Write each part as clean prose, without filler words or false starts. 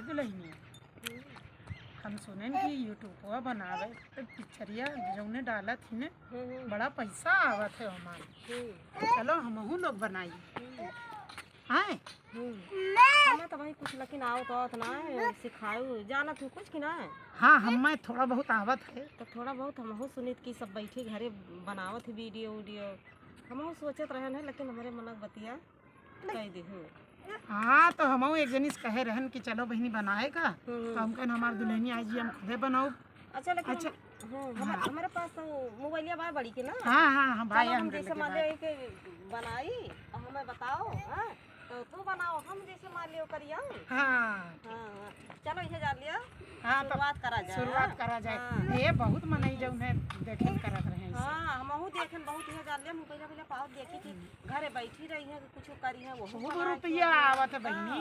है दुल्हनिया। हम सुने कि यूट्यूब बनावे पिक्चरिया जौने डाला थी ने बड़ा पैसा आवत है हमारे। चलो हमहू लोग बनाई आए। हमें तो भाई कुछ लेकिन आओ तो ना सिखाओ जाना तू कुछ कि ना। हाँ हमें थोड़ा बहुत आवत है तो थोड़ा बहुत हमहू सुनित कि सब बैठे घरे बनावत है वीडियो वीडियो हमहू सोचत रहे हैं लेकिन हमारे मनक बतिया कह देहू। हाँ तो हम एक जनिस कहे रहन कि चलो बहनी बनाएगा तो हम कहन हमार दुल्हनी आई जी हम खुदे बनाओ। अच्छा लेकिन अच्छा हमारे पास तो मोबाइलिया बाय बड़ी के ना। हाँ भाई हम जैसे मान लिया के बनाई हमें बताओ। हाँ तो तू बनाओ हम जैसे मान लियो करिया। हाँ चलो इसे जान लिया। हाँ शुरुआत करा जाए। ये बहुत मनई जौन है देखे करत रहे। हाँ हमहू देखें बहुत इहे जान लिया पहले पहले पाओ देखी कि घरे बैठी रही है कुछ करी है वो रुपया आवत है बहनी।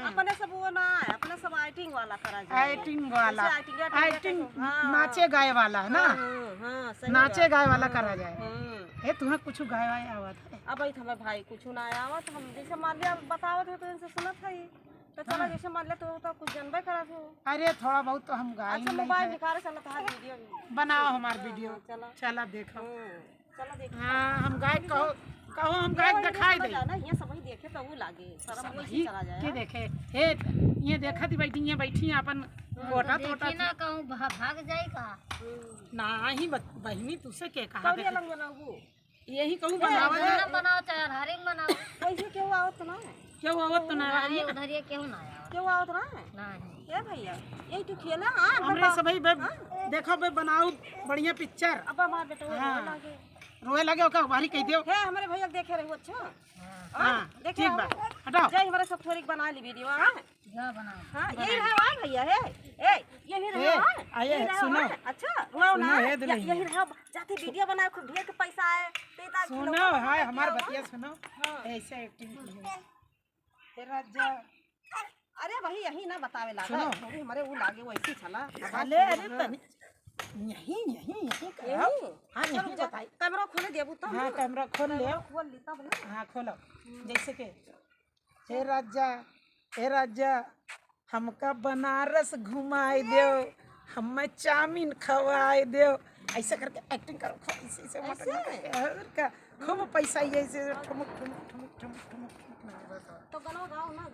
अपने सब वो ना है अपने सब आइटिंग वाला करा जाए। आइटिंग नाचे गाए वाला है ना। नाचे गाए वाला करा जाए। हे तुम्हें कुछ गाए वाए आवत है? अब हमें भाई कुछ ना आवत हम जैसे मान लिया बतावत है तो इनसे सुनत है तो चलो जैसे मान लिया तो कुछ जानबे करत हो। अरे थोड़ा बहुत तो हम गाए। अच्छा मोबाइल निकाल चला था वीडियो बनाओ हमार वीडियो। चला देखो। चलो देखो। हाँ हम गाय कहो हम गाय दिखाई दे ना ये सब ही देखे तो वो लागे शर्म वही चला जाए। के देखे हे ये देखा थी बैठी अपन गोटा टोटा ना कहूं भाग जाएगा ना ही बहनी तुसे के कहा कौन अलग बनाओ यही कहूं बनाओ ना बनाओ चाहे हरिंग बनाओ कैसे क्यों आवत ना क्यों आवत ना उधर ये क्यों ना आया क्यों आवत ना नहीं ए भैया यही तो खेला। हां हमरे सभी देखो बे बनाओ बढ़िया पिक्चर। अब हमार बेटा रोए लागे रोए लगे ओका बारी कह दियो हे हमारे भैया देखे रहे अच्छा। हां ठीक बा हटाओ जय हमारे सब थोड़ी बना ली वीडियो। हां जा बनाओ। हां यही रहा भैया हे ए यही रहा। आइए सुनो अच्छा वाओ ना यही रहा जाते वीडियो बनाए खूब ढेर के पैसा आए तेता सुनो हाय हमार बतिया सुनो ऐसे एक्टिंग कीजिए तेरा जा। अरे भाई यही ना बतावे लागा हमारे वो लागे वैसे चला। अरे यही करो। हाँ यही बताई कैमरा खोले देबू तो। हाँ कैमरा खोल ले खोल ली तब ना। हाँ खोलो जैसे के हे राजा हमका बनारस घुमाए दो हमें चाउमीन खवाए दो ऐसे करके एक्टिंग करो ऐसे खूब पैसा ऐसे ठुमुक ठुमुक ठुमुक ठुमुक ठुमुक तो गाना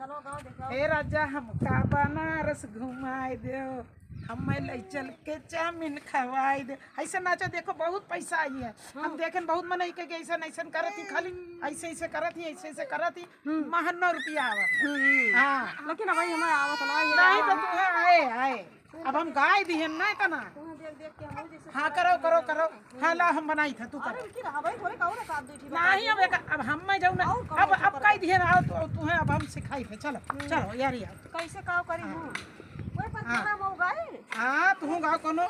गाओ देखो। हे राजा हमका बनारस घुमाए दो हमें ले चल के चाउमीन खवाए दे ऐसे नाचो देखो बहुत पैसा आई है। हम देखें बहुत मन के ऐसा ऐसा करत ही खाली ऐसे करत ही महन्नो रुपया आवत। हाँ लेकिन भाई हमें आवत नहीं तो तुम्हें आए अब हम गाय दी हम नहीं तना। देख के हम जैसे हाँ करो हाँ ला हम बनाई था तू कर नहीं अब हम मैं जाऊँ ना अब कह दिए ना आओ तो तुम्हें अब हम सिखाई थे चलो यार कैसे काव करी हूं कोई पर खाना मौ गाए। हाँ तू गाओ कोनो।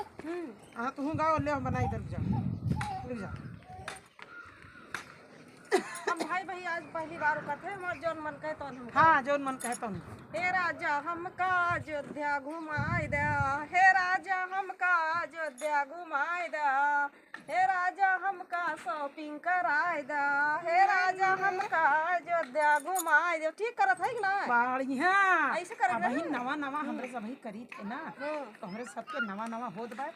हाँ तू गाओ ले हम बनाई दे जा हम भाई आज पहली बार करते हैं जोन मन कहे तो हम। हाँ जोन मन कहे तो हे राजा हमका अयोध्या घुमाए दे हे राजा हमका अयोध्या घुमाए दे हे राजा हमका शॉपिंग कराए दे हे राजा हमका अयोध्या घुमाए दे। ठीक करत है कि ना बढ़िया ऐसे करे वही नवा हमरे सब ही करी थे ना तो हमरे सबके नवा होत बा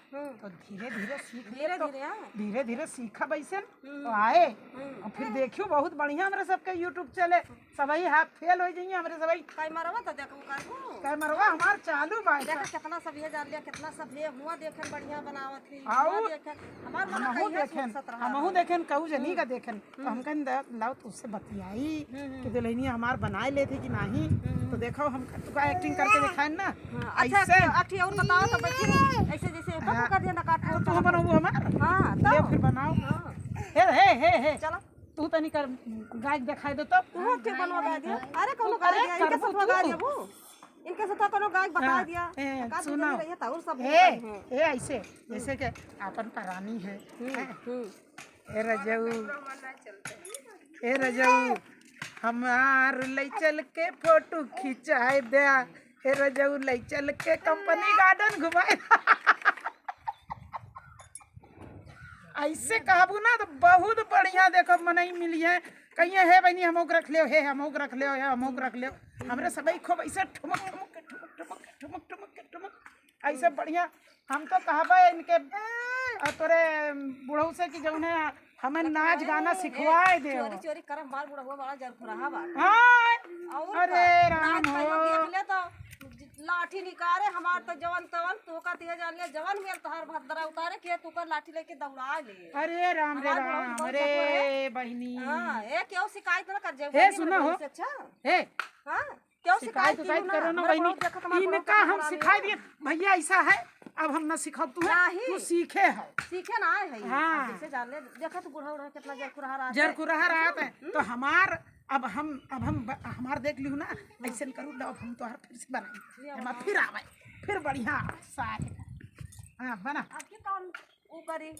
तो धीरे सीख धीरे सीखा वैसे तो आए और फिर देखियो बहुत बढ़िया हमरे सबके यूट्यूब चले सबही हाथ फेल हो जाइए हमरे सबही कैमरा तो देखो कैमरा हमार चालू बा देखो कितना सब ये जान लिया कितना सब ये हुआ देखे बढ़िया बनावत थी हमार हमहू देखें कहू जनी का देखें तो हम कहन लाओ तुझसे बतियाई कि दुल्हनिया हमार बनाए ले थी कि नहीं तो देखो हम तुका एक्टिंग करके दिखाएं ना ऐसे अच्छी और बताओ तो बैठी ऐसे जैसे कर दिया ना काट तू बनाओ हमार। हां ले फिर बनाओ हे चलो तू तनी कर गाय दिखाई दो तब तू ठीक बनवा दिया। अरे कौन गाय दिया इनके साथ लगा दिया वो इनके साथ कोनो गाय बता दिया सुनो और सब हे ऐसे जैसे कि अपन परानी है हे रजऊ हमार ले चल के फोटो खिंचाए दे हे रजऊ ले चल के कंपनी गार्डन घुमाए ऐसे कहबू ना तो बहुत बढ़िया देखो मनई मिली है कहिए हे बहनी हमोक रख ले हे हमोक रख ले हमरे सबई खूब ऐसे ठुमक ठुमक के ठुमक ठुमक के ठुमक ठुमक के ठुमक ऐसे बढ़िया। हम तो कहबे इनके तोरे बुढ़ऊ से कि जौने हमें नाच गाना सिखवाए दे। चोरी चोरी करम मार बुढ़ा हुआ बड़ा जरखुरहा बा। हाँ और अरे का? राम नाच कहियो हो देख ले तो लाठी निकारे हमार तो जवन तवन तू का तिहे जान ले जवन मेल तोहार भद्रा उतारे के तू कर लाठी लेके दौड़ा ले। अरे राम रे हमार राम बहुत रे जबरदस्त बहिनी। हां ए क्यों शिकायत ना कर जे हे सुनो हो अच्छा हे हां क्यों शिकायत शिकायत करो ना बहिनी। इनका हम सिखा दिए भैया ऐसा है अब हम न सिखाओ तू नहीं। तू सीखे हो सीखे ना आए है हाँ। जैसे जान ले देखा तू बूढ़ा उड़ा कितना जरखुरहा रहा जरकुरहा रात है तो हमार अब हम हमार देख लियो ना ऐसे करूँ अब हम तो फिर से बनाए हम फिर आवे फिर बढ़िया सारे। हाँ बना आपके कौन वो करी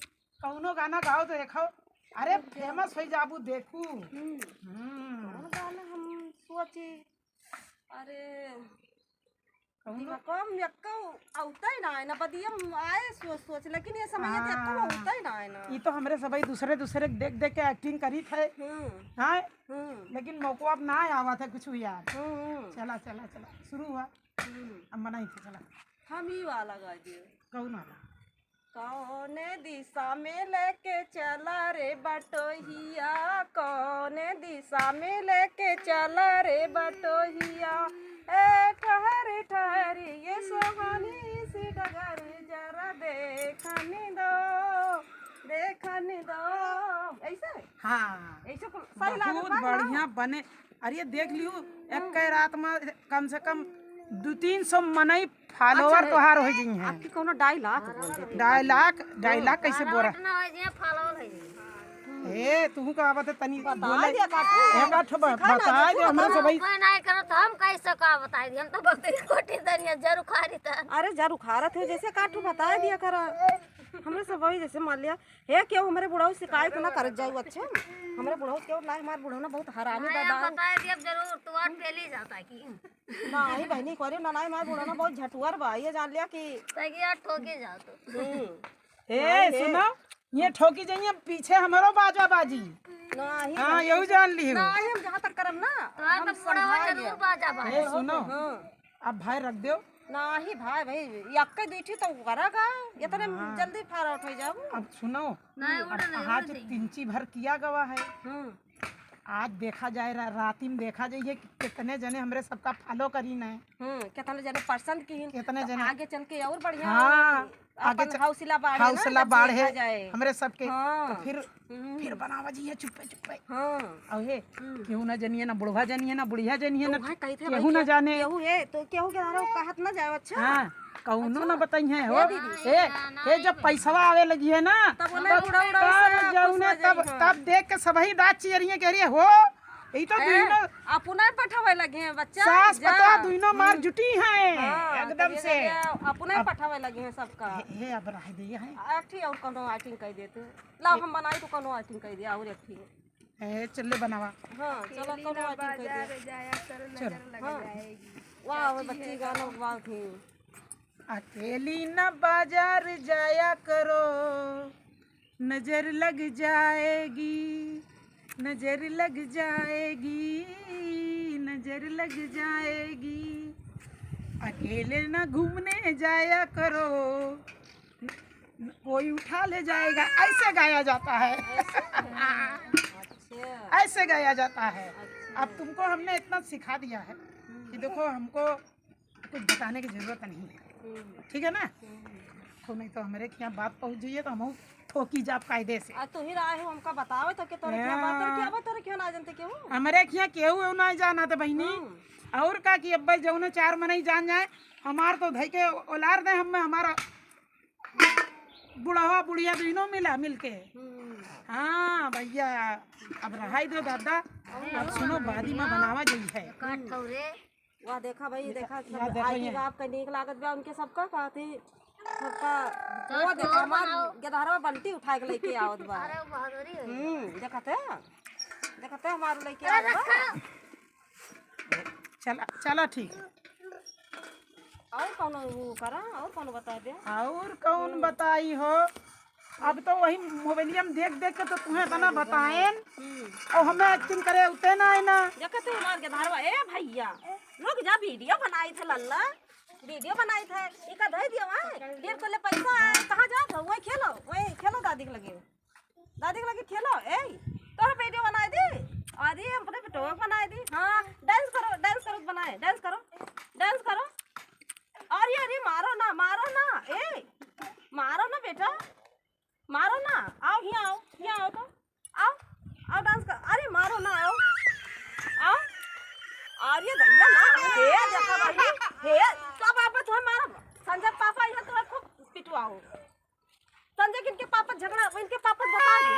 कौनो गाना गाओ तो देखो अरे फेमस हो जाबू देखू। कौन गाना हम सोची अरे कौनो कम यक्को औता ही ना है ना बदियम आए सोच सोच लेकिन ये समय ये यक्को औता ही ना है ना। ये तो हमरे सबई दूसरे दूसरे देख देख के एक्टिंग करी थे। हाँ लेकिन मौको अब ना आवा था कुछ यार। चला चला चला शुरू हुआ अब मनाई थे चला हम ही वाला गा दियो कौन वाला कौन दिशा में लेके चला रे बटोहिया कौन दिशा में लेके चला रे बटोहिया ए ठहरी ठहरी ये सुहानी सी डगर जरा देखने दो ऐसे हाँ ऐसे सही लागत बहुत बा ना? बढ़िया बने। अरे देख लियो एक के रात में कम से कम 200-300 मनई फॉलोवर तोहार हो जी हैं। आपकी कोनो डायलॉग बोल दे डायलॉग कैसे बोल ना हो जे फॉलोवर है जी। ए तू का आवत तनी बोले दिया काटू। ए बात बता दे हमरा से भाई कोई नहीं करो तो हम कैसे का बताई दी हम तो बकरी कोटी दरिया जरूर खारी था। अरे जरूर खा रहे थे जैसे काटू बता दिया करा हमरे सब वही जैसे मान लिया हे क्यों हमारे बुढ़ाऊ शिकायत ना कर जाऊ। अच्छा हमारे बुढ़ाऊ क्यों ना हमारे बुढ़ाऊ ना बहुत हरामी दादा बताई दी अब जरूर तू आट पेली जाता की ना ही बहनी करे ना ना हमारे बुढ़ाऊ ना बहुत झटुआर बा ये जान लिया कि तगी आट ठोके जाओ तो ए सुनो ये ठोकी जाइए पीछे हमारो बाजा बाजी। ना ही हाँ यही जान ली ना ही हम जहाँ तक करम ना तो हम बड़ा जरूर बाजा बा ए सुनो अब भाई रख दो ना ही भाई यक्के दीठी तो करेगा इतने जल्दी फार आउट हो जाओ। अब सुनो नहीं अब आज तिंची भर किया गवा है। आज देखा जाए राती में देखा जाइए कि कितने जने हमरे सबका फॉलो करी ना कितने जने पसंद की कितने जने आगे चल के और बढ़िया हाँ आगे हौसला बाढ़ हौसला बाढ़ है जाए हमरे सबके हाँ। तो फिर बनावा जी है चुप्पे चुप्पे हाँ और हे केहू ना जनिए ना बुढ़वा जनिए ना बुढ़िया जनिए ना भाई कही थे केहू ना जाने केहू ये तो केहू के हारो कहत ना जाए। अच्छा हाँ कौनो ना बताई है हो ए जब पैसवा आवे लगी है ना तब उन्हें बुढ़ा उड़ा तब जौने तब देख के सबही दांत चियरिए कह रही है हो यही तो दुइनो अपने पठावे लगे हैं बच्चा सास पता दुइनो मार जुटी हैं हाँ, एकदम से अपने पठावे लगे हैं सबका। हे अब रह दिया है एक और कोनो आइटिंग कह देते लाओ हम बनाई तो कोनो आइटिंग कह दिया और एक ए चले बनावा हाँ चलो कोनो आइटिंग कह दिया चल वाह बच्ची गाना वाह थी अकेली न बाजार जाया करो नजर लग जाएगी नजर लग जाएगी नजर लग जाएगी अकेले न घूमने जाया करो कोई उठा ले जाएगा ऐसे गाया जाता है। ऐसे गाया जाता है। अब तुमको हमने इतना सिखा दिया है कि देखो हमको कुछ बताने की जरूरत नहीं है ठीक है ना। तो नहीं तो हमारे यहाँ बात पहुँच जाइए तो हम ठोकी जाप कायदे से। आज तू ही रहा है हमका बतावे तो के तोरे क्या बात तोरे क्या बात तोरे क्यों ना जानते क्यों हमारे यहाँ केहू ना जाना था बहनी और का कि अब्बा जौने 4 महीने जान जाए हमार तो धई के ओलार दे हम हमारा बुढ़ावा बुढ़िया दोनों मिला मिलके। हाँ भैया अब रहाई दो दादा अब सुनो बादी में बनावा गई है काट ठौरे वाह देखा भाई देखा सब आई आपका नीक लागत बा उनके सबका कहती सबका वो देखा हमार गधारवा बल्टी उठा के लेके आवत बा। अरे बहादुरी है देखते हमार लेके आवत बा। चला चला ठीक और कौन वो करा और कौन बता दे और कौन बताई हो अब तो वही मोबाइलिया में देख देख के तो तुम्हें इतना बताएं और हमें एक्टिंग करे उतने ना है ना देखते हमार गधारवा ए भैया रुक जा, वीडियो बनाई थे लल्ला, वीडियो बनाई थे। इका दे दियो वहाँ ढेर को ले पैसा आए। कहाँ जात हो? वही खेलो दादी के लगे, दादी के लगे खेलो। ए तोरा वीडियो बनाई दी आदि, अपने बेटो बनाई दी। हाँ डांस करो बनाए, डांस करो। अरे मारो ना, ए मारो ना बेटा, मारो ना। आओ यहाँ आओ तो आओ डांस कर। अरे मारो ना, आओ अरे भैया ना, हे देखो भाई, हे कब आप तो मारो। संजय पापा यहाँ तो खूब पिटवाओ। संजय के इनके पापा झगड़ा, इनके पापा बता दी।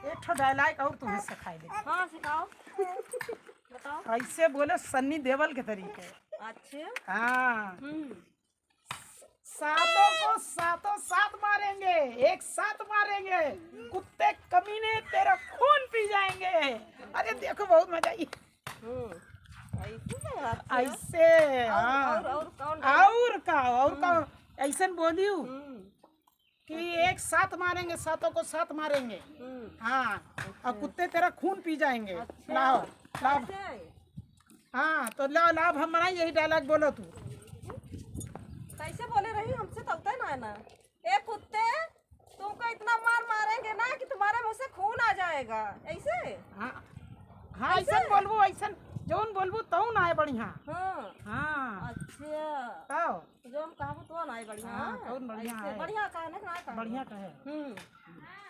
एक ठो डायलॉग और तुम्हें सिखाई दे। हाँ सिखाओ, बताओ। ऐसे बोले सन्नी देवल के तरीके। अच्छा हाँ, सातों को साथ मारेंगे, एक साथ मारेंगे, कुत्ते कमीने तेरा खून पी जाएंगे। अरे देखो बहुत मजा आई। ऐसे हाँ, और का ऐसे बोलियो कि एक साथ मारेंगे, सातों को साथ मारेंगे। हाँ, और कुत्ते तेरा खून पी जाएंगे। लाओ हाँ, तो लाभ हम मनाई, यही डायलॉग बोलो तू। कैसे बोले रही? हमसे तो होता है ना। ए कुत्ते, तुमको इतना मारेंगे ना कि तुम्हारे मुंह से खून आ जाएगा। ऐसे हाँ ऐसा बोलबो, ऐसा जोन बोलबो तो ना है बढ़िया। हाँ अच्छा जोन कहबो तो ना है बढ़िया। कौन बढ़िया है? बढ़िया कहे ना, बढ़िया कहे।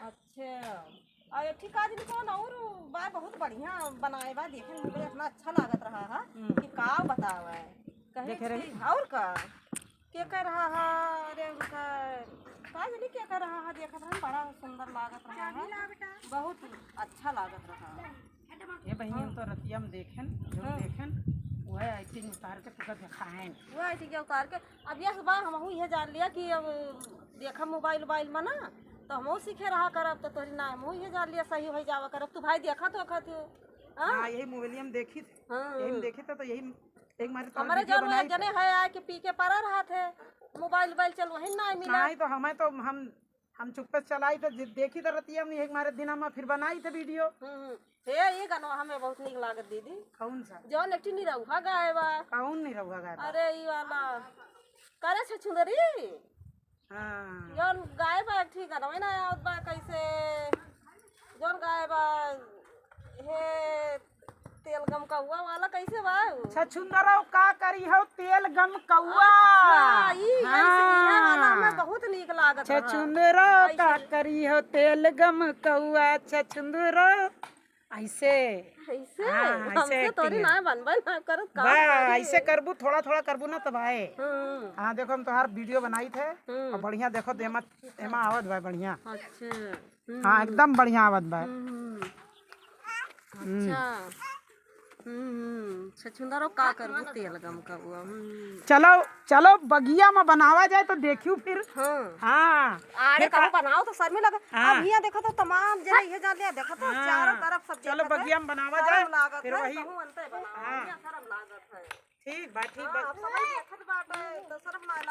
अच्छा और ठीक आज कौन और बा बहुत बढ़िया बनाए बा, देखे मुझे इतना अच्छा लागत रहा है कि का बतावा है कहे रही। और का क्या कर रहा है? अरे उनका का जानी क्या कर रहा है, देखत रहा बड़ा सुंदर लागत रहा है, बहुत अच्छा लागत रहा। ये बहन तो रतिया में देखें जो देखें वो है एक्टिंग उतार के तुका दिखाएं, वो एक्टिंग उतार के। अब यह बार हम ये जान लिया कि अब देखा मोबाइल में ना तो हम सीखे रहा करब, तो तोरी ना हम ये जान लिया सही हो जावा करब। तू भाई देखा तो हाँ यही मोबाइल में देखी थी, यही देखे थे तो यही एक मारे तो हमारे जने है आए कि पी के पड़ा रहा थे, मोबाइल चल वही ना मिला। नहीं तो हमें तो हम चुप्पे चलाई थे, देखी तो रतिया में एक मारे दिन हम फिर बनाई थे वीडियो। ये गाना हमें बहुत नीक लागत दीदी। कौन सा? जौन एकटी नहीं रहुआ गाए बा। कौन नहीं रहुआ गाए? अरे ये वाला करे छे सुंदरी। हां जौन गाए बा एकटी गाना ना आवत बा, कैसे जौन गाए बा हे तेल गम कौआ वाला कैसे बा? छछुंदरो का करी हो तेल गम कौआ। ई वाला हमें बहुत नीक लागत रहा। छछुंदरो का करी हो तेल गम कौआ। छछुंदरो ऐसे हमसे तोरी ना बनबे ना करत का। बा ऐसे करबू, थोड़ा करबू ना तब आए। हां देखो हम तोहार वीडियो बनाई थे और बढ़िया देखो एमा आवत बा बढ़िया। अच्छा हां एकदम बढ़िया आवत बा। अच्छा छछुंदरो का करबू तेल गम कौआ। चलो बगिया में बनावा जाए तो देखियो फिर। हाँ अरे कब बनाओ तो शर्मी लगे। अब यहाँ देखो तो तमाम जने ये जान लिया, देखो तो चारों तरफ सब चलो बगिया में बनावा जाए फिर वही। ठीक बा ठीक बा,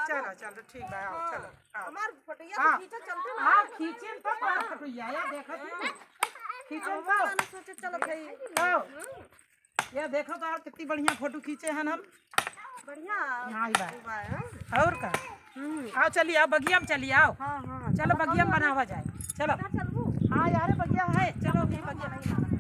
चलो ठीक बा, आओ चलो हमार फोटोया तो खींचे चलते ना। हां खींचे तो बाहर फोटोया या देखत खींचे तो सोचे चलो भाई आओ ये देखो तो और कितनी बढ़िया फोटो खींचे हैं हम। बढ़िया हां बा और का। आओ चलिए, आओ बगिया में चलिए, आओ। हां चलो बगिया में बनावा जाए। चलो चलबू। हाँ यार बगिया है, चलो बगिया नहीं